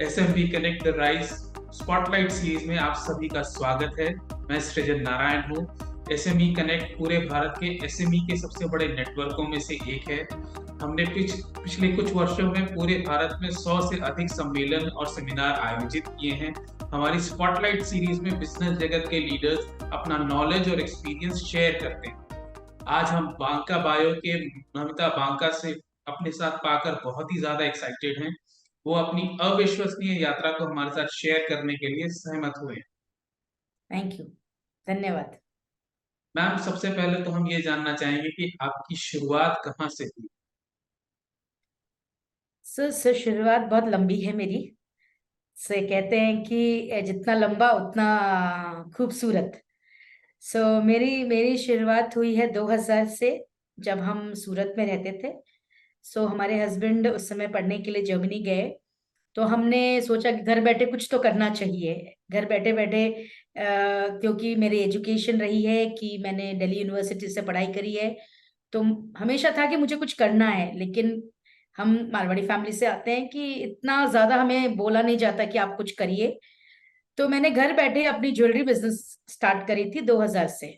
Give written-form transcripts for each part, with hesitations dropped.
SMB connect the rise spotlight series में आप सभी का स्वागत है। मैं सृजन नारायण हूँ। SME कनेक्ट पूरे भारत के SME के सबसे बड़े नेटवर्कों में से एक है। हमने पिछले कुछ वर्षों में पूरे भारत में 100 से अधिक सम्मेलन और सेमिनार आयोजित किए हैं। हमारी स्पॉटलाइट सीरीज में बिजनेस जगत के लीडर्स अपना नॉलेज और एक्सपीरियंस शेयर करते हैं। आज हम बांका बायो के नमिता बांका से अपने साथ पाकर बहुत ही ज्यादा एक्साइटेड हैं। वो अपनी अविश्वसनीय यात्रा को हमारे साथ शेयर करने के लिए सहमत हुए। थैंक यू, धन्यवाद। मैम, सबसे पहले तो हम ये जानना चाहेंगे कि आपकी शुरुआत कहाँ से हुई। सर शुरुआत बहुत लंबी है मेरी। से कहते हैं कि जितना लंबा उतना खूबसूरत। मेरी मेरी शुरुआत हुई है 2000 से, जब हम सूरत में रहते थे। हमारे हस्बैंड उस समय पढ़ने के लिए जर्मनी गए, तो हमने सोचा कि घर बैठे कुछ तो करना चाहिए। घर बैठे बैठे क्योंकि मेरी एजुकेशन रही है कि मैंने दिल्ली यूनिवर्सिटी से पढ़ाई करी है, तो हमेशा था कि मुझे कुछ करना है। लेकिन हम मारवाड़ी फैमिली से आते हैं कि इतना ज्यादा हमें बोला नहीं जाता कि आप कुछ करिए। तो मैंने घर बैठे अपनी ज्वेलरी बिजनेस स्टार्ट करी थी 2000 से।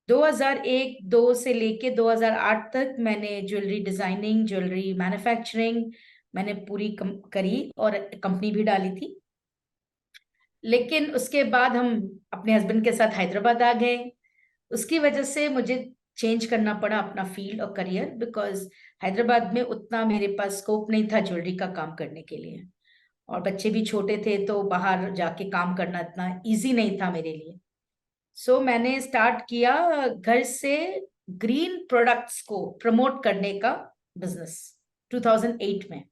2001-2 से लेके 2008 तक मैंने ज्वेलरी डिजाइनिंग, ज्वेलरी मैन्युफैक्चरिंग मैंने पूरी करी और कंपनी भी डाली थी। लेकिन उसके बाद हम अपने हस्बैंड के साथ हैदराबाद आ गए। उसकी वजह से मुझे चेंज करना पड़ा अपना फील्ड और करियर, बिकॉज हैदराबाद में उतना मेरे पास स्कोप नहीं था ज्वेलरी का काम करने के लिए, और बच्चे भी छोटे थे, तो बाहर जाके काम करना इतना इजी नहीं था मेरे लिए। मैंने स्टार्ट किया घर से ग्रीन प्रोडक्ट्स को प्रमोट करने का बिजनेस 2008 में।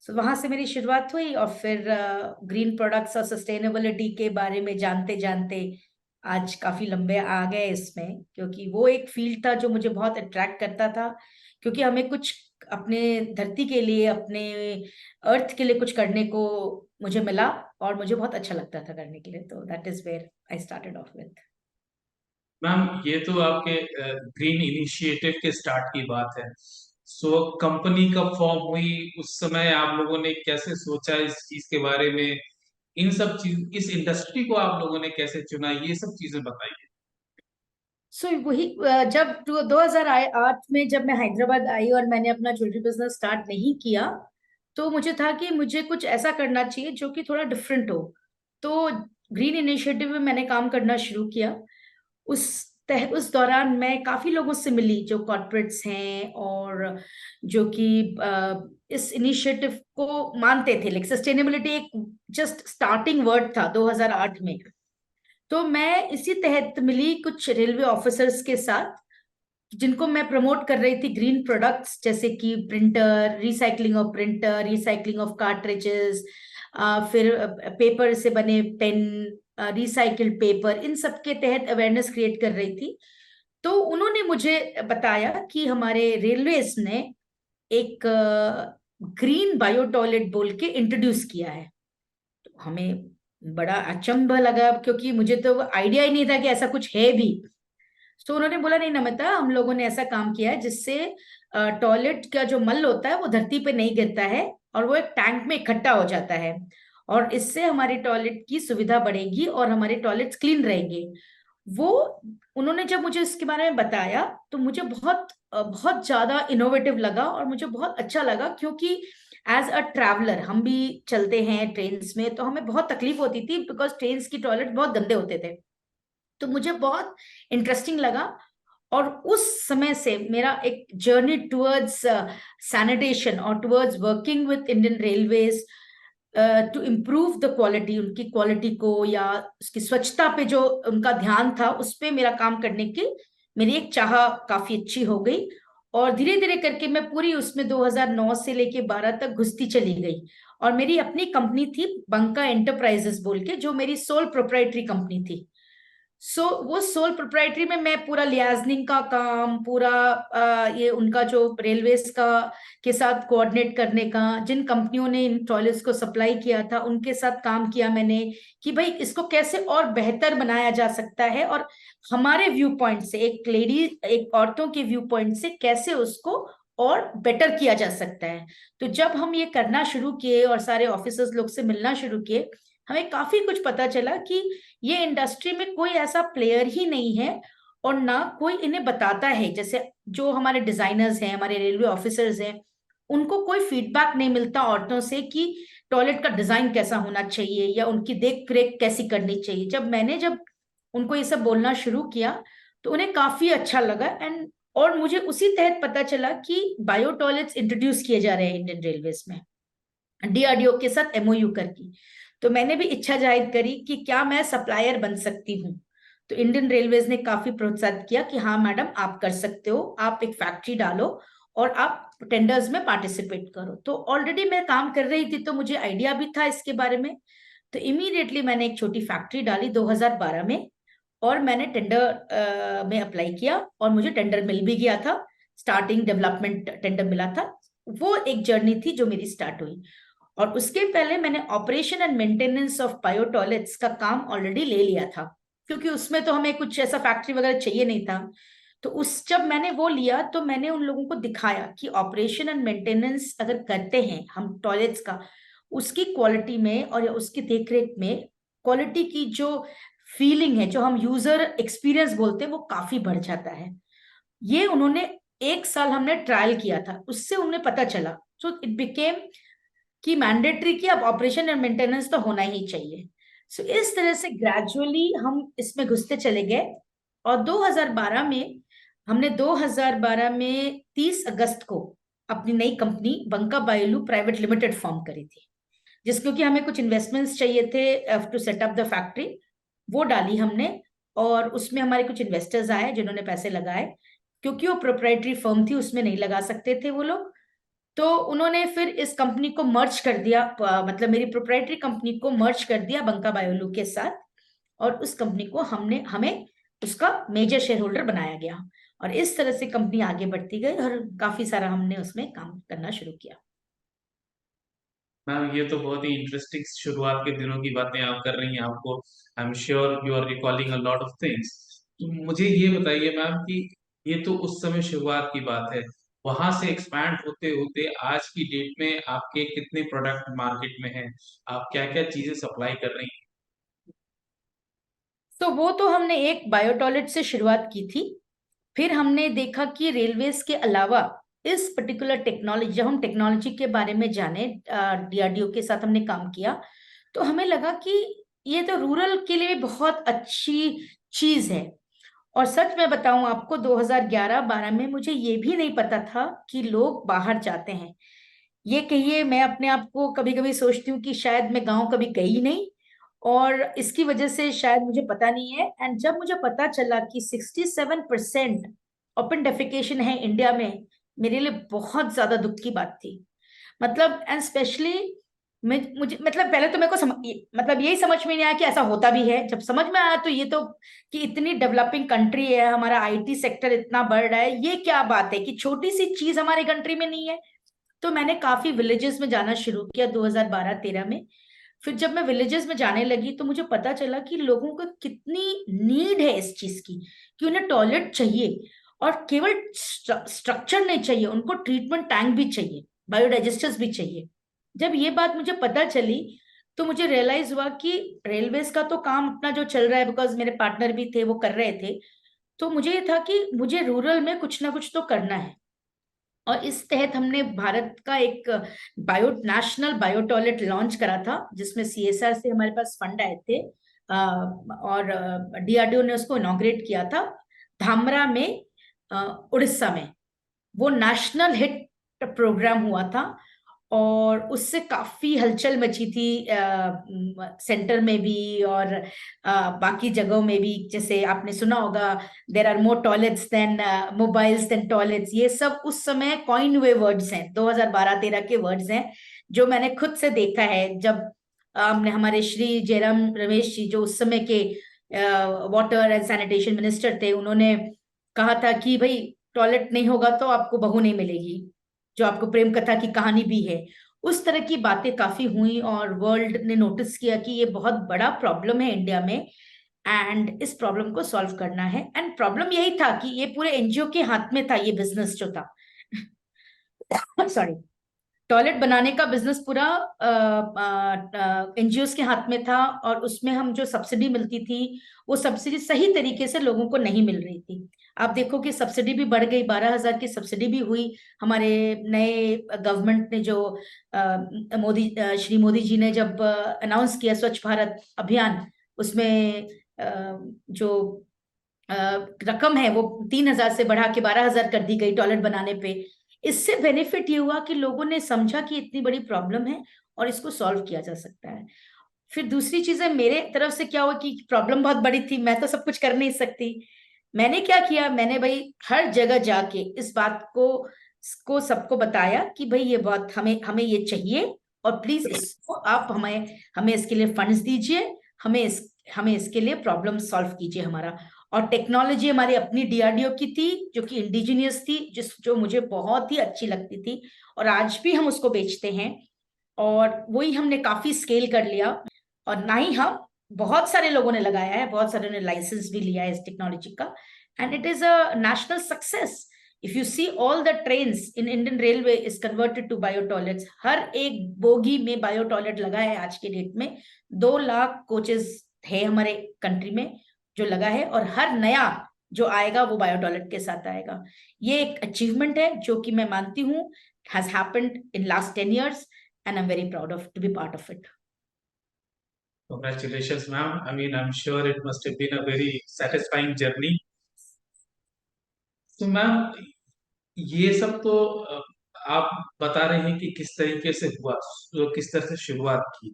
वहां से मेरी शुरुआत हुई, और फिर ग्रीन प्रोडक्ट्स और सस्टेनेबिलिटी के बारे में जानते जानते आज काफी लंबे आ गए इसमें, क्योंकि वो एक फील्ड था जो मुझे बहुत अट्रैक्ट करता था। क्योंकि हमें कुछ अपने धरती के लिए, अपने अर्थ के लिए कुछ करने को मुझे मिला, और मुझे बहुत अच्छा लगता था करने के लिए। तो that is where I started off with. Ma'am, ये तो आपके ग्रीन इनिशिएटिव के स्टार्ट की बात है। कंपनी कब फॉर्म हुई, उस समय आप लोगों ने कैसे सोचा इस चीज के बारे में, इन सब चीज, इस इंडस्ट्री को आप लोगों ने कैसे चुना, ये सब चीजें बताइए। वही जब 2008 में जब मैं हैदराबाद आई और मैंने अपना ज्वेलरी बिजनेस स्टार्ट नहीं किया, तो मुझे था कि मुझे कुछ ऐसा करना चाहिए जो कि थोड़ा डिफरेंट हो। तो ग्रीन इनिशिएटिव में मैंने काम करना शुरू किया। उस दौरान मैं काफी लोगों से मिली जो कॉर्पोरेट्स हैं, और जो कि इस इनिशिएटिव को मानते थे। लाइक सस्टेनेबिलिटी एक जस्ट स्टार्टिंग वर्ड था 2008 में। तो मैं इसी तहत मिली कुछ रेलवे ऑफिसर्स के साथ, जिनको मैं प्रमोट कर रही थी ग्रीन प्रोडक्ट्स, जैसे कि printer, recycling of printer, recycling of cartridges, फिर पेपर से बने पेन, रिसाइकिल्ड पेपर, इन सब के तहत अवेयरनेस क्रिएट कर रही थी। तो उन्होंने मुझे बताया कि हमारे रेलवेज ने एक ग्रीन बायो टॉयलेट बोल के इंट्रोड्यूस किया है। तो हमें बड़ा अचंभ लगा, क्योंकि मुझे तो आइडिया ही नहीं था कि ऐसा कुछ है भी। तो उन्होंने बोला, नहीं नमिता, हम लोगों ने ऐसा काम किया है जिससे टॉयलेट का जो मल होता है वो धरती पे नहीं गिरता है, और वो एक टैंक में इकट्ठा हो जाता है, और इससे हमारी टॉयलेट की सुविधा बढ़ेगी और हमारे टॉयलेट्स क्लीन रहेंगे। वो उन्होंने जब मुझे इसके बारे में बताया, तो मुझे बहुत बहुत ज्यादा इनोवेटिव लगा और मुझे बहुत अच्छा लगा। क्योंकि एज अ ट्रैवलर हम भी चलते हैं ट्रेन्स में, तो हमें बहुत तकलीफ होती थी, बिकॉज ट्रेन्स की टॉयलेट बहुत गंदे होते थे। तो मुझे बहुत इंटरेस्टिंग लगा, और उस समय से मेरा एक जर्नी टुवर्ड्स सैनिटेशन और towards working with Indian Railways to improve the quality, उनकी क्वालिटी को या उसकी स्वच्छता पे जो उनका ध्यान था, उस पे मेरा काम करने की मेरी एक चाह काफी अच्छी हो गई। और धीरे धीरे करके मैं पूरी उसमें 2009 से लेके 12 तक घुसती चली गई। और मेरी अपनी कंपनी थी बंका एंटरप्राइजेस बोल के, जो मेरी सोल प्रोप्राइटरी कंपनी थी। वो सोल प्रोप्राइटरी में मैं पूरा लियाजनिंग का काम, पूरा ये उनका जो रेलवेज का के साथ कोऑर्डिनेट करने का, जिन कंपनियों ने इन टॉयलेट्स को सप्लाई किया था उनके साथ काम किया मैंने, कि भाई इसको कैसे और बेहतर बनाया जा सकता है, और हमारे व्यू पॉइंट से, एक औरतों के व्यू पॉइंट से कैसे उसको और बेटर किया जा सकता है। तो जब हम ये करना शुरू किए और सारे ऑफिसर्स लोग से मिलना शुरू किए, हमें काफी कुछ पता चला कि ये इंडस्ट्री में कोई ऐसा प्लेयर ही नहीं है और ना कोई इन्हें बताता है। जैसे जो हमारे डिजाइनर्स हैं, हमारे रेलवे ऑफिसर्स हैं, उनको कोई फीडबैक नहीं मिलता औरतों से कि टॉयलेट का डिजाइन कैसा होना चाहिए या उनकी देख रेख कैसी करनी चाहिए। जब उनको ये सब बोलना शुरू किया तो उन्हें काफी अच्छा लगा। एंड और मुझे उसी तहत पता चला कि बायो टॉयलेट्स इंट्रोड्यूस किए जा रहे हैं इंडियन रेलवेज में, डीआरडीओ के साथ एमओयू करके। तो मैंने भी इच्छा जाहिर करी कि क्या मैं सप्लायर बन सकती हूँ। तो इंडियन रेलवेज ने काफी प्रोत्साहित किया कि हाँ मैडम आप कर सकते हो, आप एक फैक्ट्री डालो और आप टेंडर्स में पार्टिसिपेट करो। तो ऑलरेडी मैं काम कर रही थी तो मुझे आइडिया भी था इसके बारे में। तो इमीडिएटली मैंने एक छोटी फैक्ट्री डाली 2012 में और मैंने टेंडर में अप्लाई किया और मुझे टेंडर मिल भी गया था। स्टार्टिंग डेवलपमेंट टेंडर मिला था। वो एक जर्नी थी जो मेरी स्टार्ट हुई। और उसके पहले मैंने operation and maintenance of bio toilets का काम ऑलरेडी ले लिया था, क्योंकि उसमें तो हमें कुछ ऐसा फैक्ट्री वगैरह चाहिए नहीं था। तो उस जब मैंने वो लिया तो मैंने उन लोगों को दिखाया कि ऑपरेशन एंड मेंटेनेंस अगर करते हैं हम टॉयलेट्स का, उसकी क्वालिटी में और उसकी देखरेख में क्वालिटी की जो फीलिंग है, जो हम यूजर एक्सपीरियंस बोलते हैं, वो काफी बढ़ जाता है। ये उन्होंने 1 साल हमने ट्रायल किया था, उससे उन्हें पता चला। सो इट बिकेम कि मैंडेटरी कि अब ऑपरेशन एंड मेंटेनेंस तो होना ही चाहिए। सो इस तरह से ग्रेजुअली हम इसमें घुसते चले गए। और 2012 में हमने 2012 में 30 अगस्त को अपनी नई company Banka Bioloo private limited form करी थी, जिसको कि हमें कुछ इन्वेस्टमेंट्स चाहिए थे to set up the factory. वो डाली हमने और उसमें हमारे कुछ इन्वेस्टर्स आए जिन्होंने पैसे लगाए, क्योंकि वो प्रोप्राइटरी फर्म थी, उसमें नहीं लगा सकते थे वो लोग। तो उन्होंने फिर इस कंपनी को मर्ज कर दिया, मतलब मेरी प्रोप्राइटरी कंपनी को मर्ज कर दिया बंका बायोलू के साथ। और उस कंपनी को हमें उसका मेजर शेयर होल्डर बनाया गया। और इस तरह से कंपनी आगे बढ़ती गई और काफी सारा हमने उसमें काम करना शुरू किया। मैम, ये तो बहुत ही इंटरेस्टिंग शुरुआत के दिनों की बातें आप कर रही हैं। आपको I am sure you are recalling a lot of things. मुझे ये बताइए मैम कि ये तो उस समय शुरुआत की बात है। वहां से एक्सपैंड होते होते आज की डेट में आपके कितने प्रोडक्ट मार्केट में हैं? आप क्या क्या चीजें सप्लाई कर रही तो वो तो हमने एक बायो टॉयलेट से शुरुआत की थी। फिर हमने देखा कि रेलवेज के अलावा इस पर्टिकुलर टेक्नोलॉजी, जब हम टेक्नोलॉजी के बारे में जाने, डीआरडीओ के साथ हमने काम किया, तो हमें लगा कि ये तो रूरल के लिए बहुत अच्छी चीज है। और सच में बताऊं आपको, 2011-12 में मुझे ये भी नहीं पता था कि लोग बाहर जाते हैं। ये कहिए, मैं अपने आप को कभी कभी सोचती हूँ कि शायद मैं गांव कभी गई नहीं और इसकी वजह से शायद मुझे पता नहीं है। एंड जब मुझे पता चला कि 67% ओपन डेफिकेशन है इंडिया में, मेरे लिए बहुत ज्यादा दुख की बात थी। मतलब एंड स्पेशली मुझे मतलब पहले तो मेरे को मतलब यही समझ में नहीं आया कि ऐसा होता भी है। जब समझ में आया तो ये तो कि इतनी डेवलपिंग कंट्री है, हमारा आईटी सेक्टर इतना बढ़ रहा है, ये क्या बात है कि छोटी सी चीज हमारे कंट्री में नहीं है। तो मैंने काफी विलेजेस में जाना शुरू किया 2012-13 में। फिर जब मैं विलेजेस में जाने लगी तो मुझे पता चला कि लोगों को कितनी नीड है इस चीज की, कि उन्हें टॉयलेट चाहिए। और केवल स्ट्रक्चर नहीं चाहिए, उनको ट्रीटमेंट टैंक भी चाहिए, बायोडाइजेस्टर्स भी चाहिए। जब ये बात मुझे पता चली तो मुझे रियलाइज हुआ कि रेलवेज का तो काम अपना जो चल रहा है, बिकॉज मेरे पार्टनर भी थे वो कर रहे थे। तो मुझे ये था कि मुझे रूरल में कुछ ना कुछ तो करना है। और इस तहत हमने भारत का एक नेशनल बायो टॉयलेट लॉन्च करा था, जिसमें सीएसआर से हमारे पास फंड आए थे। और डीआरडीओ ने उसको इनॉग्रेट किया था धामरा में, उड़ीसा में। वो नेशनल हिट प्रोग्राम हुआ था और उससे काफी हलचल मची थी, सेंटर में भी और बाकी जगहों में भी। जैसे आपने सुना होगा, there are more toilets than mobiles than toilets, ये सब उस समय कॉइन हुए वर्ड्स हैं, 2012-13 के वर्ड्स हैं, जो मैंने खुद से देखा है। जब हमने हमारे श्री जयराम रमेश जी, जो उस समय के वाटर एंड सैनिटेशन मिनिस्टर थे, उन्होंने कहा था कि भाई टॉयलेट नहीं होगा तो आपको बहू नहीं मिलेगी, जो आपको प्रेम कथा की कहानी भी है। उस तरह की बातें काफी हुई और वर्ल्ड ने नोटिस किया कि ये बहुत बड़ा प्रॉब्लम है इंडिया में एंड इस प्रॉब्लम को सॉल्व करना है। एंड प्रॉब्लम यही था कि ये पूरे एनजीओ के हाथ में था, ये बिजनेस जो था। सॉरी, टॉयलेट बनाने का बिजनेस पूरा एनजीओ के हाथ में था, और उसमें हम जो सब्सिडी मिलती थी वो सब्सिडी सही तरीके से लोगों को नहीं मिल रही थी। आप देखो कि सब्सिडी भी बढ़ गई, 12,000 की सब्सिडी भी हुई। हमारे नए गवर्नमेंट ने जो श्री मोदी जी ने जब अनाउंस किया स्वच्छ भारत अभियान, उसमें जो रकम है वो 3,000 से बढ़ा के 12,000 कर दी गई टॉयलेट बनाने पे। इससे बेनिफिट ये हुआ कि लोगों ने समझा कि इतनी बड़ी प्रॉब्लम है और इसको सॉल्व किया जा सकता है। फिर दूसरी चीज है, मेरे तरफ से क्या हुआ कि प्रॉब्लम बहुत बड़ी थी, मैं तो सब कुछ कर नहीं सकती। मैंने क्या किया, मैंने भाई हर जगह जाके इस बात को सबको बताया कि भाई ये बहुत हमें हमें ये चाहिए, और प्लीज इसको आप हमें हमें इसके लिए फंड्स दीजिए, हमें इसके लिए प्रॉब्लम सॉल्व कीजिए हमारा। और टेक्नोलॉजी हमारी अपनी डीआरडीओ की थी, जो कि इंडिजिनियस थी, जो मुझे बहुत ही अच्छी लगती थी, और आज भी हम उसको बेचते हैं। और वही हमने काफी स्केल कर लिया, और ना ही हम, बहुत सारे लोगों ने लगाया है, बहुत सारे ने लाइसेंस भी लिया है इस टेक्नोलॉजी का, and it is a national success. If you see all the trains in Indian railway is converted to bio toilets. हर एक बोगी में बायो टॉयलेट लगा है आज के डेट में। 2 लाख कोचेस है हमारे कंट्री में जो लगा है, और हर नया जो आएगा वो बायो टॉयलेट के साथ आएगा। ये एक अचीवमेंट है जो कि मैं मानती हूँ has happened in last 10 years, and I'm very proud of to be part of it. Congratulations, ma'am. I mean, I'm sure it must have been a very satisfying journey. तो मैम, ये सब तो आप बता रहे हैं कि किस तरीके से हुआ, तो किस तरह से शुरुआत की।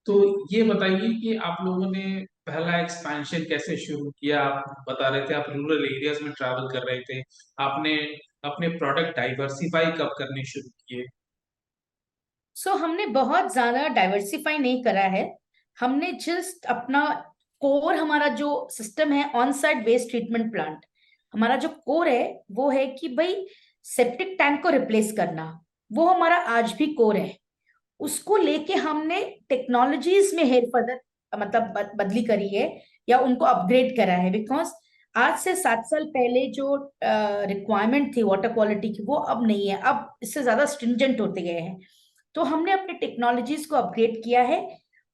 तो ये बताइए कि आप लोगों ने पहला एक्सपेंशन कैसे शुरू किया। आप बता रहे थे आप रूरल एरियाज में ट्रैवल कर रहे थे, आपने अपने प्रोडक्ट डाइवर्सिफाई कब करने शुरू किए। हमने बहुत ज्यादा डाइवर्सिफाई नहीं करा है। हमने जस्ट अपना कोर, हमारा जो सिस्टम है on site waste treatment plant, हमारा जो कोर है वो है कि भाई सेप्टिक टैंक को रिप्लेस करना, वो हमारा आज भी कोर है। उसको लेके हमने टेक्नोलॉजीज में हेर फेर, मतलब बदली करी है या उनको अपग्रेड करा है, बिकॉज आज से 7 साल पहले जो रिक्वायरमेंट थी वाटर क्वालिटी की वो अब नहीं है, अब इससे ज्यादा स्ट्रिंजेंट होते गए हैं। तो हमने अपने टेक्नोलॉजीज को अपग्रेड किया है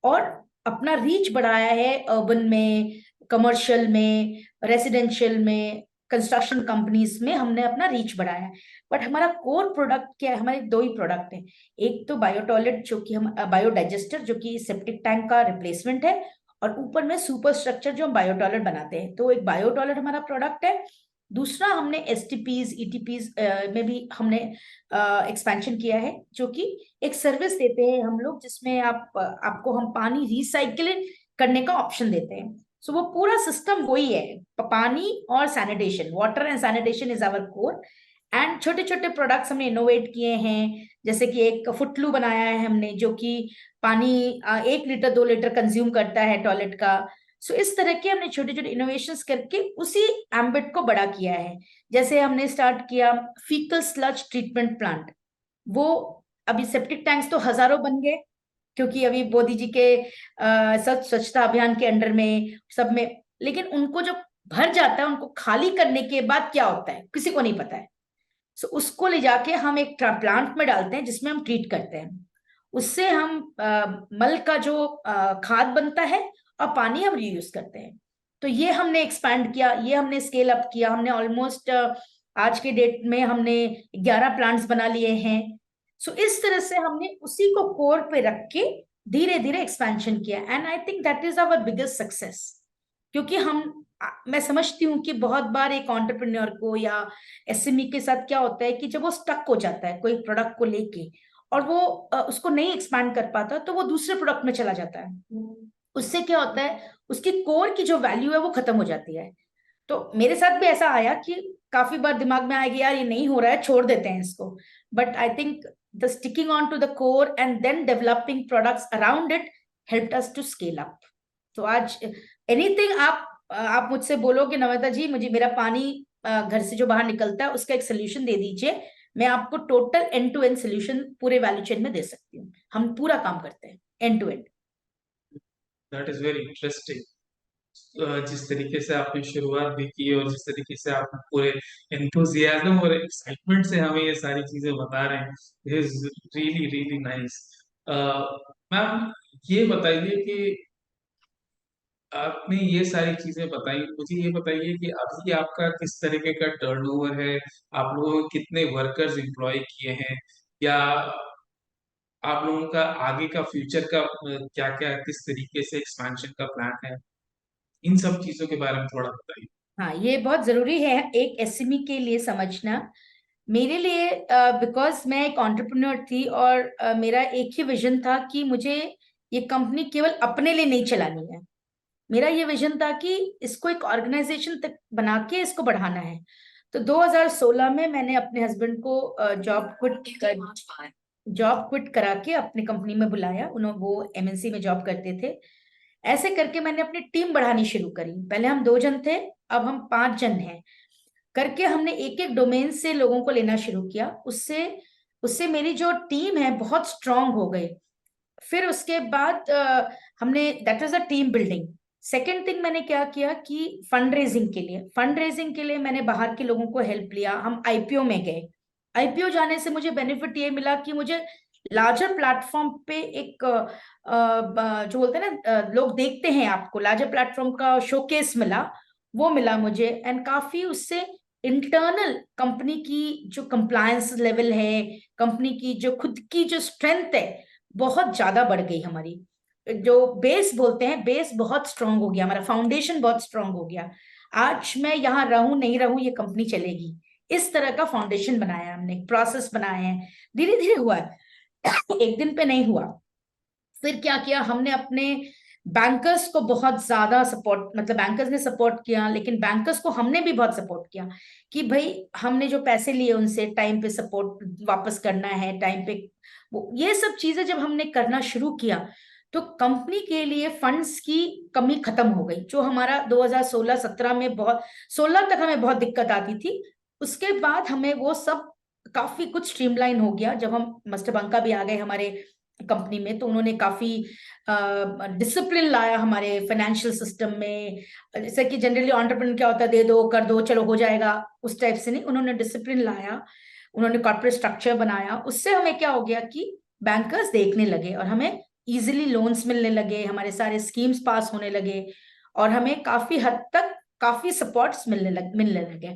और अपना रीच बढ़ाया है, अर्बन में, कमर्शियल में, रेसिडेंशियल में, कंस्ट्रक्शन कंपनीज में हमने अपना रीच बढ़ाया है। बट हमारा कोर प्रोडक्ट क्या है, हमारे 2 ही प्रोडक्ट हैं। एक तो बायो टॉयलेट जो कि हम बायो डाइजेस्टर जो कि सेप्टिक टैंक का रिप्लेसमेंट है, और ऊपर में सुपर स्ट्रक्चर जो हम बायो टॉयलेट बनाते हैं। तो एक बायो टॉयलेट हमारा प्रोडक्ट है। दूसरा हमने एसटीपीज ईटीपीज में भी हमने एक्सपेंशन किया है, जो कि एक सर्विस देते हैं हम लोग, जिसमें आपको हम पानी रिसाइकिल करने का ऑप्शन देते हैं। सो वो पूरा सिस्टम वही है, पानी और sanitation, water and sanitation is our core. And छोटे छोटे प्रोडक्ट्स हमने इनोवेट किए हैं, जैसे कि एक फुटलू बनाया है हमने, जो कि पानी 1 लीटर 2 लीटर कंज्यूम करता है टॉयलेट का। सो इस तरह के हमने छोटे छोटे इनोवेशंस करके उसी एम्बिट को बड़ा किया है। जैसे हमने स्टार्ट किया फीकल स्लज ट्रीटमेंट प्लांट, वो अभी सेप्टिक टैंक्स तो हजारों बन गए, क्योंकि अभी मोदी जी के स्वच्छता अभियान के अंडर में सब में, लेकिन उनको जो भर जाता है, उनको खाली करने के बाद क्या होता है किसी को नहीं पता है। सो उसको ले जाके हम एक प्लांट में डालते हैं, जिसमें हम ट्रीट करते हैं। उससे हम मल का जो खाद बनता है, और पानी हम रीयूज करते हैं। तो ये हमने एक्सपैंड किया, ये हमने स्केल अप किया। हमने ऑलमोस्ट आज के डेट में हमने 11 प्लांट्स बना लिए हैं। सो इस तरह से हमने उसी को कोर पे रख के धीरे धीरे एक्सपेंशन किया, and I think that is our biggest success. क्योंकि मैं समझती हूँ कि बहुत बार एक एंटरप्रेन्योर को या एसएमई के साथ क्या होता है कि जब वो स्टक हो जाता है कोई प्रोडक्ट को लेके, और वो उसको नहीं एक्सपैंड कर पाता, तो वो दूसरे प्रोडक्ट में चला जाता है। उससे क्या होता है, उसकी कोर की जो वैल्यू है वो खत्म हो जाती है। तो मेरे साथ भी ऐसा आया कि काफी बार दिमाग में आएगा यार ये नहीं हो रहा है, छोड़ देते हैं इसको। But I think the sticking on to the core and then developing products around it helped us to scale up. तो आज एनीथिंग आप मुझसे बोलो कि नमिता जी मुझे मेरा पानी घर से जो बाहर निकलता है उसका एक सोल्यूशन दे दीजिए, मैं आपको total end to end solution पूरे वैल्यू चेन में दे सकती हूँ। हम पूरा काम करते हैं end to end. That is very interesting. जिस तरीके से आपने शुरुआत भी की और जिस तरीके से आप पूरे एंथुजियाज्म और एक्साइटमेंट से हमें ये सारी चीजें बता रहे हैं, is really really nice. Ma'am, ये बताइए कि आपने ये सारी चीजें बताई, मुझे ये बताइए कि अभी आपका किस तरीके का टर्नओवर है, आप लोगों ने कितने वर्कर्स एम्प्लॉय किए हैं, या आप लोगों का आगे का फ्यूचर का क्या क्या किस तरीके से एक्सपेंशन का प्लान है, इन सब चीजों के बारे में थोड़ा बताइए। हाँ, ये बहुत जरूरी है एक एसएमई के लिए समझना। मेरे लिए बिकॉज मैं एक एंटरप्रेन्योर थी और मेरा एक ही विजन था कि मुझे ये कंपनी केवल अपने लिए नहीं चलानी है। मेरा ये विजन था कि इसको एक ऑर्गेनाइजेशन तक बना के इसको बढ़ाना है। तो 2016 में मैंने अपने हस्बैंड को जॉब क्विट करा के अपनी कंपनी में बुलाया। उन्होंने वो एमएनसी में जॉब करते थे। ऐसे करके मैंने अपनी टीम बढ़ानी शुरू करी। पहले हम 2 जन थे, अब हम 5 जन हैं। करके हमने एक एक डोमेन से लोगों को लेना शुरू किया। उससे उससे मेरी जो टीम है बहुत स्ट्रांग हो गई। फिर उसके बाद हमने that was a team building. Second thing मैंने क्या किया कि फंड रेजिंग के लिए मैंने बाहर के लोगों को हेल्प लिया। हम आईपीओ में गए। आईपीओ जाने से मुझे बेनिफिट ये मिला कि मुझे लार्जर प्लेटफॉर्म पे एक जो बोलते हैं ना, लोग देखते हैं आपको, लार्जर प्लेटफॉर्म का शोकेस मिला। वो मिला मुझे, एंड काफी उससे इंटरनल कंपनी की जो कंप्लायंस लेवल है, कंपनी की जो खुद की जो स्ट्रेंथ है, बहुत ज्यादा बढ़ गई हमारी। जो बेस बोलते हैं, बेस बहुत स्ट्रांग हो गया, हमारा फाउंडेशन बहुत स्ट्रांग हो गया। आज मैं यहाँ रहूं नहीं रहूं, ये कंपनी चलेगी। इस तरह का फाउंडेशन बनाया हमने, प्रोसेस बनाए हैं। धीरे धीरे हुआ है, एक दिन पे नहीं हुआ। फिर क्या किया हमने, अपने बैंकर्स को बहुत ज्यादा सपोर्ट, मतलब बैंकर्स ने सपोर्ट किया, लेकिन बैंकर्स को हमने भी बहुत सपोर्ट किया कि भाई हमने जो पैसे लिए उनसे टाइम पे सपोर्ट वापस करना है, टाइम पे। ये सब चीजें जब हमने करना शुरू किया तो कंपनी के लिए फंड्स की कमी खत्म हो गई। जो हमारा 2016-17 में बहुत, 16 तक हमें बहुत दिक्कत आती थी। उसके बाद हमें वो सब काफी कुछ स्ट्रीमलाइन हो गया। जब हम मस्टर बंका भी आ गए हमारे कंपनी में, तो उन्होंने काफी डिसिप्लिन लाया हमारे फाइनेंशियल सिस्टम में। जैसे कि जनरली एंटरप्रेन्योर क्या होता है, दे दो कर दो चलो हो जाएगा, उस टाइप से नहीं, उन्होंने डिसिप्लिन लाया। उन्होंने कॉर्पोरेट स्ट्रक्चर बनाया। उससे हमें क्या हो गया कि बैंकर्स देखने लगे और हमें इजीली लोन्स मिलने लगे, हमारे सारे स्कीम्स पास होने लगे, और हमें काफी हद तक काफी सपोर्ट्स मिलने लगे।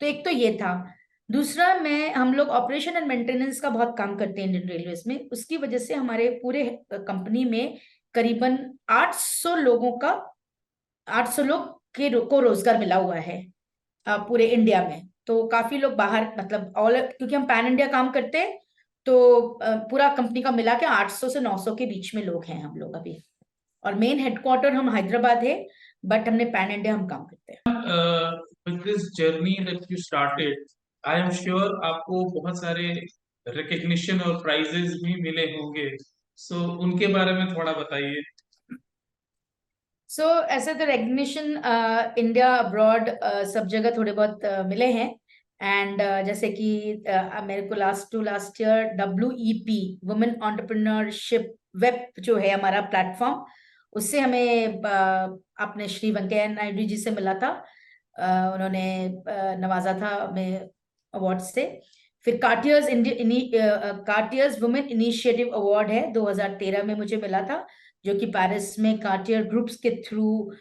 तो एक तो ये था। दूसरा, मैं हम लोग ऑपरेशन एंड मेंटेनेंस का बहुत काम करते हैं इंडियन रेलवेज में। उसकी वजह से हमारे पूरे कंपनी में करीबन 800 लोगों का, 800 लोग को रोजगार मिला हुआ है पूरे इंडिया में। तो काफी लोग बाहर, मतलब ऑल, क्योंकि हम पैन इंडिया काम करते हैं, तो पूरा कंपनी का मिला के 800 से 900 के बीच में लोग हैं हम लोग अभी। और मेन हेडक्वार्टर हम हैदराबाद है, बट हमने पैन इंडिया हम काम करते हैं। With this journey that you started, I am sure आपको बहुत सारे रिकग्निशन और प्राइजेस भी मिले होंगे, सो उनके बारे में थोड़ा बताइए। सो ऐसे तो रिकग्निशन इंडिया अब्रॉड सब जगह थोड़े बहुत मिले हैं। एंड जैसे कि मेरे को last year WEP, women entrepreneurship web जो है हमारा प्लेटफॉर्म, उससे हमें अपने श्री वेंकैया नायडू जी से मिला था। उन्होंने नवाजा था हमें अवार्ड से। फिर कार्टियर्स वुमेन इनिशिएटिव अवार्ड है, 2013 में मुझे मिला था, जो कि पेरिस में कार्टियर ग्रुप्स के through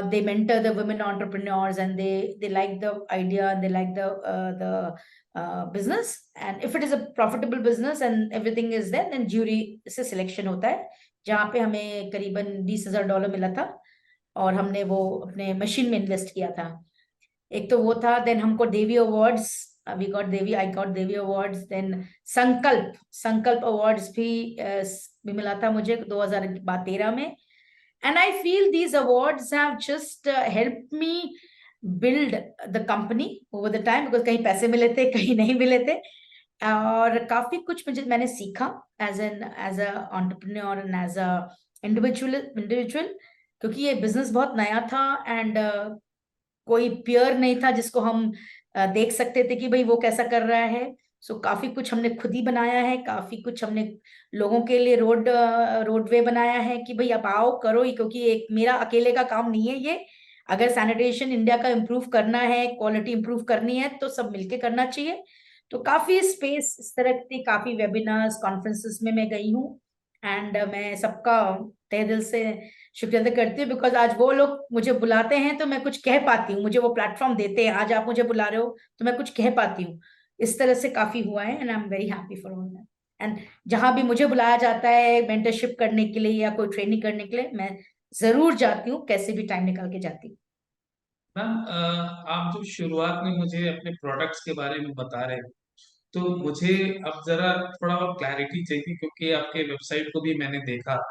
they mentor the women entrepreneurs, and they like the idea, and they like the business, and if it is a profitable business and everything is there, then jury से selection होता है, जहाँ पे हमें करीबन $20,000 मिला था। और हमने वो अपने मशीन में इन्वेस्ट किया था। एक तो वो था। देन हमको Devi awards, I got Devi awards. Then Sankalp awards भी मिला था मुझे 2013 में। And I feel these awards have just help me build the company over the time, because कहीं पैसे मिले थे, कहीं नहीं मिले थे। और काफी कुछ मैंने सीखा as a entrepreneur and as a individual, क्योंकि ये बिजनेस बहुत नया था। एंड कोई पियर नहीं था जिसको हम देख सकते थे कि भाई वो कैसा कर रहा है। काफी कुछ हमने खुद ही बनाया है, काफी कुछ हमने लोगों के लिए रोडवे बनाया है कि भाई अब आओ करो ही, क्योंकि एक मेरा अकेले का काम नहीं है ये। अगर सैनिटेशन इंडिया का इम्प्रूव करना है, क्वालिटी इंप्रूव करनी है, तो सब मिलके करना चाहिए। तो काफी स्पेस इस तरह की, काफी वेबिनार्स कॉन्फ्रेंसेस में मैं गई हूँ। एंड मैं सबका तहे दिल से शुक्रिया अदा करती हूँ, बिकॉज आज वो लोग मुझे बुलाते हैं तो मैं कुछ कह पाती हूँ, मुझे वो प्लेटफॉर्म देते हैं। आज आप मुझे बुला रहे हो तो मैं कुछ कह पाती हूँ। इस तरह से काफी हुआ है, and I am very happy for all that. And जहां भी मुझे बुलाया जाता है मेंटरशिप करने के लिए या कोई ट्रेनिंग करने के लिए, मैं जरूर जाती हूँ, कैसे भी टाइम निकाल के जाती हूँ। मैम, आप जो शुरुआत में मुझे अपने प्रोडक्ट्स के बारे में बता रहे हैं, तो मुझे अब जरा थोड़ा और क्लैरिटी चाहिए, क्योंकि आपके वेबसाइट को भी मैंने देखा।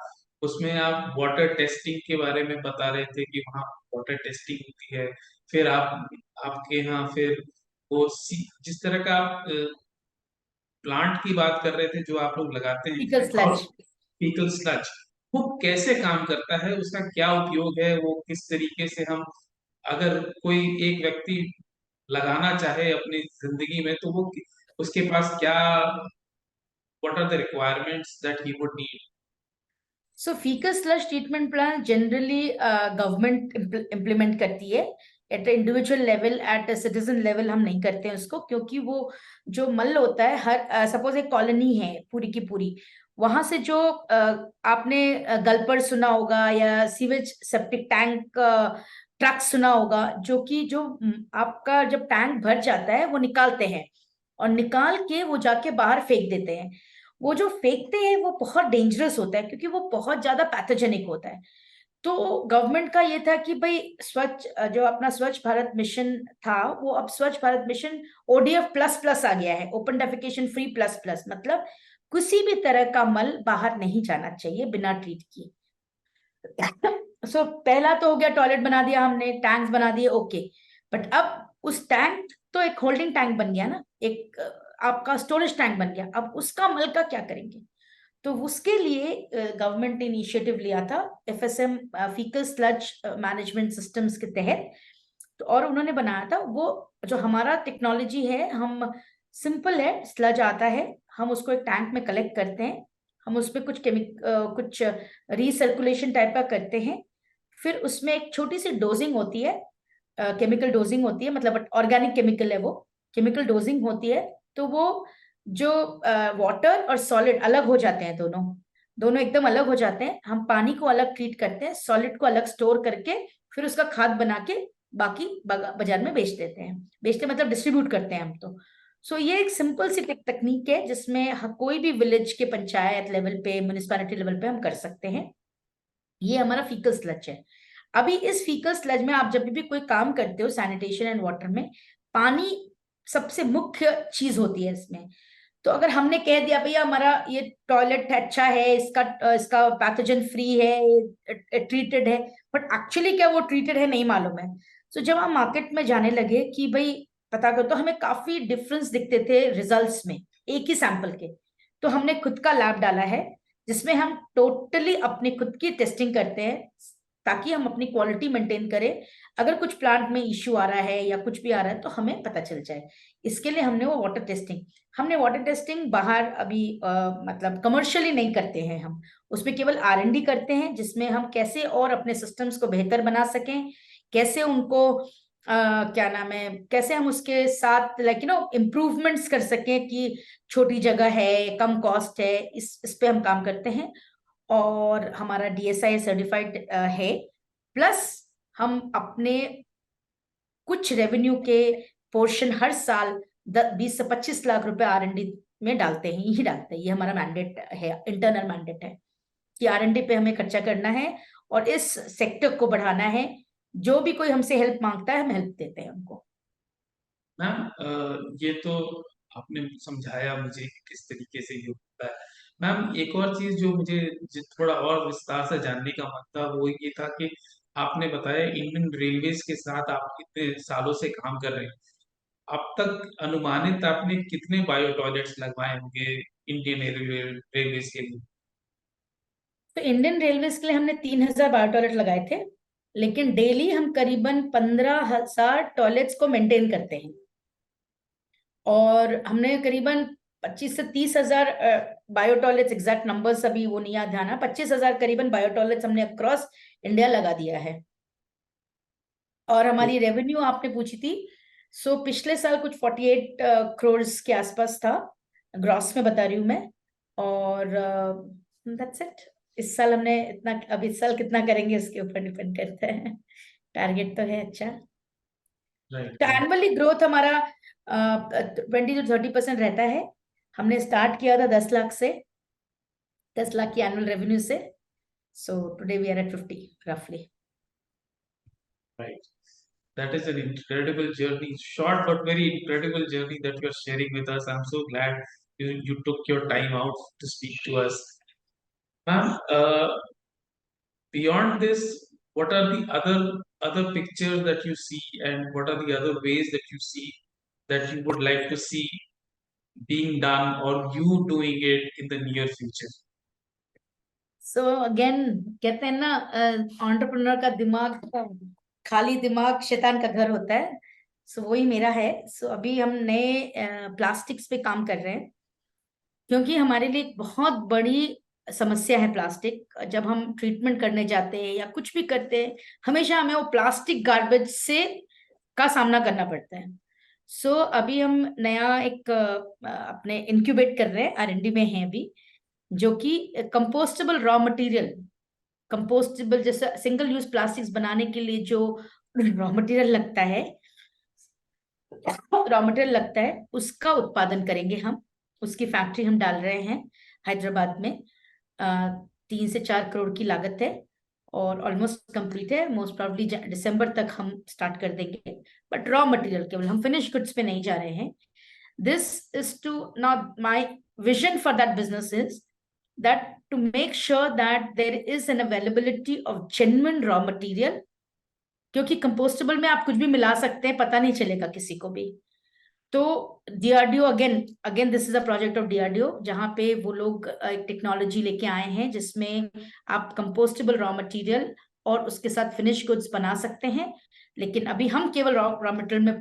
उसमें आप वाटर टेस्टिंग के बारे में बता रहे थे कि वहाँ वाटर टेस्टिंग होती है। फिर आप आपके यहाँ फिर जिस तरह का आप प्लांट की बात कर रहे थे जो आप लोग लगाते फीकल हैं, और स्लज। फीकल स्लज, वो कैसे काम करता है, उसका क्या उपयोग है, वो किस तरीके से हम, अगर कोई एक व्यक्ति लगाना चाहे अपनी जिंदगी में, तो वो उसके पास क्या, what are the requirements that he would need? So faecal sludge treatment plan generally government implement करती है। At individual level, at citizen level हम नहीं करते हैं उसको, क्योंकि वो जो मल होता है, हर सपोज एक कॉलोनी है पूरी की पूरी, वहां से जो आपने गल्पर सुना होगा या सीवेज सेप्टिक टैंक ट्रक सुना होगा, जो कि जो आपका जब टैंक भर जाता है वो निकालते हैं, और निकाल के वो जाके बाहर फेंक देते हैं। वो जो फेंकते हैं वो बहुत डेंजरस होता है, क्योंकि वो बहुत ज्यादा पैथोजेनिक होता है। तो गवर्नमेंट का ये था कि भाई स्वच्छ, जो अपना स्वच्छ भारत मिशन था, वो अब Swachh Bharat mission ODF plus plus आ गया है, open defecation free plus plus, मतलब किसी भी तरह का मल बाहर नहीं जाना चाहिए बिना ट्रीट किए। पहला तो हो गया, टॉयलेट बना दिया हमने, टैंक्स बना दिए, ओके। बट अब उस टैंक तो एक होल्डिंग टैंक बन गया ना, एक आपका स्टोरेज टैंक बन गया, अब उसका मल का क्या करेंगे? तो उसके लिए गवर्नमेंट ने इनिशिएटिव लिया था, FSM, faecal sludge management systems के तहत। तो और उन्होंने बनाया था वो, जो हमारा टेक्नोलॉजी है, हम सिंपल है, स्लज आता है, हम उसको एक टैंक में कलेक्ट करते हैं, हम उसमें कुछ रिसर्कुलेशन टाइप का करते हैं। फिर उसमें एक छोटी सी डोजिंग होती है, केमिकल डोजिंग होती है, मतलब ऑर्गेनिक केमिकल है वो, केमिकल डोजिंग होती है। तो वो जो वाटर और सॉलिड अलग हो जाते हैं, दोनों दोनों एकदम अलग हो जाते हैं। हम पानी को अलग ट्रीट करते हैं, सॉलिड को अलग स्टोर करके फिर उसका खाद बना के बाकी बाजार में बेच देते हैं, बेचते मतलब डिस्ट्रीब्यूट करते हैं हम तो। ये एक सिंपल सी तकनीक है, जिसमें कोई भी विलेज के पंचायत लेवल पे, म्यूनिसपैलिटी लेवल पे हम कर सकते हैं। ये हमारा फीकल स्लज है। अभी इस फीकल स्लज में आप जब भी कोई काम करते हो सैनिटेशन एंड वाटर में, पानी सबसे मुख्य चीज होती है इसमें। तो अगर हमने कह दिया भैया हमारा ये टॉयलेट अच्छा है, इसका इसका पैथोजन फ्री है, ट्रीटेड है, बट एक्चुअली क्या वो ट्रीटेड है नहीं मालूम है। जब हम मार्केट में जाने लगे कि भाई पता कर, तो हमें काफी डिफरेंस दिखते थे रिजल्ट्स में एक ही सैंपल के। तो हमने खुद का लैब डाला है, जिसमें हम टोटली अपनी खुद की टेस्टिंग करते हैं, ताकि हम अपनी क्वालिटी मेंटेन करें। अगर कुछ प्लांट में इश्यू आ रहा है या कुछ भी आ रहा है तो हमें पता चल जाए। इसके लिए हमने वाटर टेस्टिंग बाहर अभी मतलब कमर्शियली नहीं करते हैं हम, उसमें केवल R&D करते हैं, जिसमें हम कैसे और अपने सिस्टम्स को बेहतर बना सकें, कैसे उनको क्या नाम है, कैसे हम उसके साथ लाइक इम्प्रूवमेंट्स कर सकें कि छोटी जगह है, कम कॉस्ट है, इस पे हम काम करते हैं। और हमारा DSI सर्टिफाइड है। प्लस हम अपने कुछ रेवेन्यू के पोर्शन हर साल 20 से 25 लाख रुपए R&D में डालते हैं ही डालते हैं। ये हमारा मैंडेट है, इंटरनल मैंडेट है कि R&D पे हमें खर्चा करना है और इस सेक्टर को बढ़ाना है। जो भी कोई हमसे हेल्प मांगता है हम हेल्प देते हैं उनको। मैम, ये तो आपने समझाया मुझे कि किस तरीके से ये होता है। मैम, एक और चीज जो मुझे थोड़ा और विस्तार से जानने का मन था, वो ये था कि आपने बताया इंडियन रेलवेज के साथ आप इतने सालों से काम कर रहे हैं। अब तक अनुमानित आपने कितने बायो टॉयलेट्स लगवाए होंगे इंडियन रेलवेज के लिए? तो इंडियन रेलवेज के लिए हमने 3,000 बायो टॉयलेट लगाए थे, लेकिन डेली हम करीबन 15,000 टॉयलेट्स को मेंटेन करते हैं। और हमने करीबन 25 से 30 हजार बायो टॉयलेट्स, एग्जैक्ट नंबर्स अभी वो नहीं याद ध्यान है, 25 हजार करीबन बायो टॉयलेट्स हमने अक्रॉस इंडिया लगा दिया है। और हमारी रेवेन्यू आपने पूछी थी, सो पिछले साल कुछ 48 करोड़ के आसपास था, ग्रॉस में बता रही हूँ मैं। और दैट्स इट। इस साल हमने इतना, अब इस साल कितना करेंगे इसके ऊपर डिपेंड करता है। टारगेट तो है अच्छा। तो एनुअली ग्रोथ हमारा 20 to 30% रहता है। हमने स्टार्ट किया था 10 लाख से, 10 लाख की एनुअल रेवेन्यू से। So today we are at 50 रफली। Right. That is an incredible journey, short but very incredible journey that you're sharing with us. I'm so glad you took your time out to speak to us. Ma'am, beyond this, what are the other pictures that you see, and what are the other ways that you see that you would like to see being done or you doing it in the near future? So again कहते हैं ना, entrepreneur का दिमाग, खाली दिमाग शैतान का घर होता है। सो वही मेरा है। सो अभी हम नए प्लास्टिक्स पे काम कर रहे हैं, क्योंकि हमारे लिए एक बहुत बड़ी समस्या है प्लास्टिक। जब हम ट्रीटमेंट करने जाते हैं या कुछ भी करते हैं, हमेशा हमें वो प्लास्टिक गार्बेज से का सामना करना पड़ता है। सो अभी हम नया एक अपने इंक्यूबेट कर रहे हैं, R&D में है अभी, जो कि कंपोस्टेबल रॉ मटेरियल, कंपोस्टेबल जैसे सिंगल यूज प्लास्टिक्स बनाने के लिए जो रॉ मटेरियल लगता है, उसका उत्पादन करेंगे हम। उसकी फैक्ट्री हम डाल रहे हैं हैदराबाद में। 3 से 4 करोड़ की लागत है और ऑलमोस्ट कंप्लीट है। मोस्ट प्रॉब्ली दिसंबर तक हम स्टार्ट कर देंगे। बट रॉ मटेरियल केवल, हम फिनिश गुड्स पे नहीं जा रहे हैं। This is to not my vision for that business is that to make sure that there is an availability of genuine raw material, क्योंकि कंपोस्टेबल में आप कुछ भी मिला सकते हैं, पता नहीं चलेगा किसी को भी। तो DRDO, again this is a project of DRDO, जहां पे वो लोग एक टेक्नोलॉजी लेके आए हैं जिसमें आप कंपोस्टेबल रॉ मटेरियल और उसके साथ फिनिश गुड्स बना सकते हैं। लेकिन अभी हम केवल रॉ मटेरियल में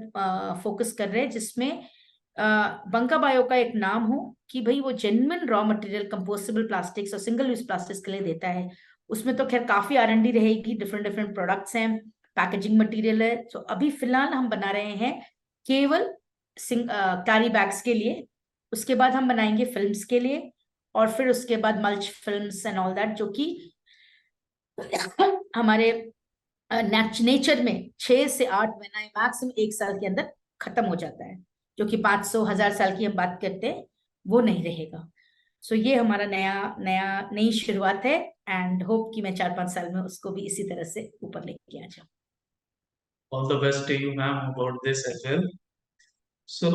फोकस कर रहे हैं, जिसमें बंका बायो का एक नाम हो कि भाई वो genuine raw material compostable plastics और सिंगल यूज प्लास्टिक्स के लिए देता है। उसमें तो खैर काफी R&D रहेगी, डिफरेंट डिफरेंट प्रोडक्ट्स हैं, पैकेजिंग मटेरियल है। तो अभी फिलहाल हम बना रहे हैं केवल कैरी बैग्स के लिए। उसके बाद हम बनाएंगे फिल्म्स के लिए, और फिर उसके बाद mulch films and all that, जो कि हमारे नेचर में 6 से 8 महीना मैक्सिमम 1 साल के अंदर खत्म हो जाता है, जो कि 500,000 साल की हम बात करते हैं वो नहीं रहेगा। सो ये हमारा नई शुरुआत है, एंड होप कि मैं 4-5 साल में उसको भी इसी तरह से ऊपर लेके आ जाऊं। All the best to you, ma'am, about this as well. So,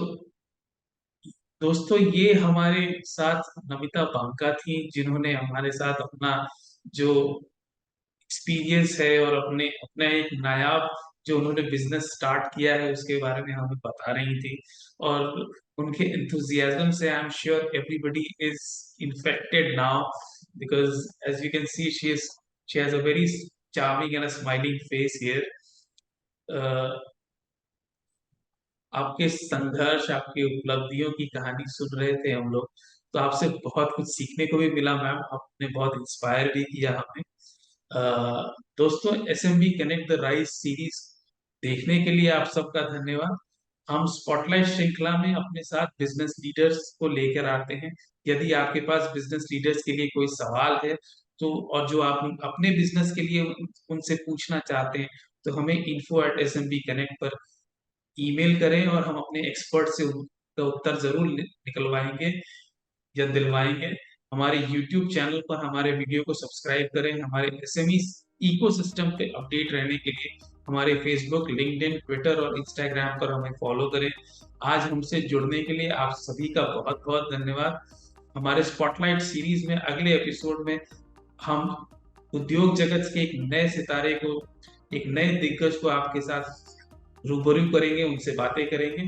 दोस्तों, ये हमारे साथ नमिता बांका थी, जिन्होंने हमारे साथ अपना जो एक्सपीरियंस है और अपने अपना एक नायाब जो उन्होंने बिजनेस स्टार्ट किया है उसके बारे में हमें बता रही थी। और उनके enthusiasm से आई am sure everybody is infected now, because as you can see she has a very charming and a smiling face here. आपके संघर्ष, आपकी उपलब्धियों की कहानी सुन रहे थे हम लोग, तो आपसे बहुत कुछ सीखने को भी मिला मैम। आपने बहुत इंस्पायर भी किया हमें। दोस्तों, SMB connect the rise series देखने के लिए आप सबका धन्यवाद। हम स्पॉटलाइट श्रृंखला में अपने साथ बिजनेस लीडर्स को लेकर आते हैं। यदि आपके पास बिजनेस लीडर्स के लिए कोई सवाल है तो, और जो आप अपने बिजनेस के लिए उनसे पूछना चाहते हैं, तो हमें info@smbconnect पर ईमेल करें और हम अपने एक्सपर्ट से उनका उत्तर जरूर निकलवाएंगे या दिलवाएंगे। हमारे YouTube चैनल पर हमारे वीडियो को सब्सक्राइब करें। हमारे SME इकोसिस्टम पे अपडेट रहने के लिए हमारे फेसबुक, लिंक्डइन, ट्विटर और इंस्टाग्राम पर हमें फॉलो करें। आज हमसे जुड़ने के लिए आप सभी का बहुत बहुत धन्यवाद। हमारे स्पॉटलाइट सीरीज में अगले एपिसोड में हम उद्योग जगत के एक नए सितारे को, एक नए दिग्गज को आपके साथ रूबरू करेंगे, उनसे बातें करेंगे।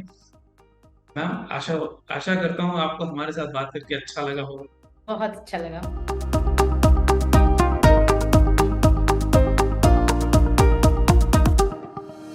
मैम, आशा करता हूँ आपको हमारे साथ बात करके अच्छा लगा होगा। बहुत अच्छा लगा।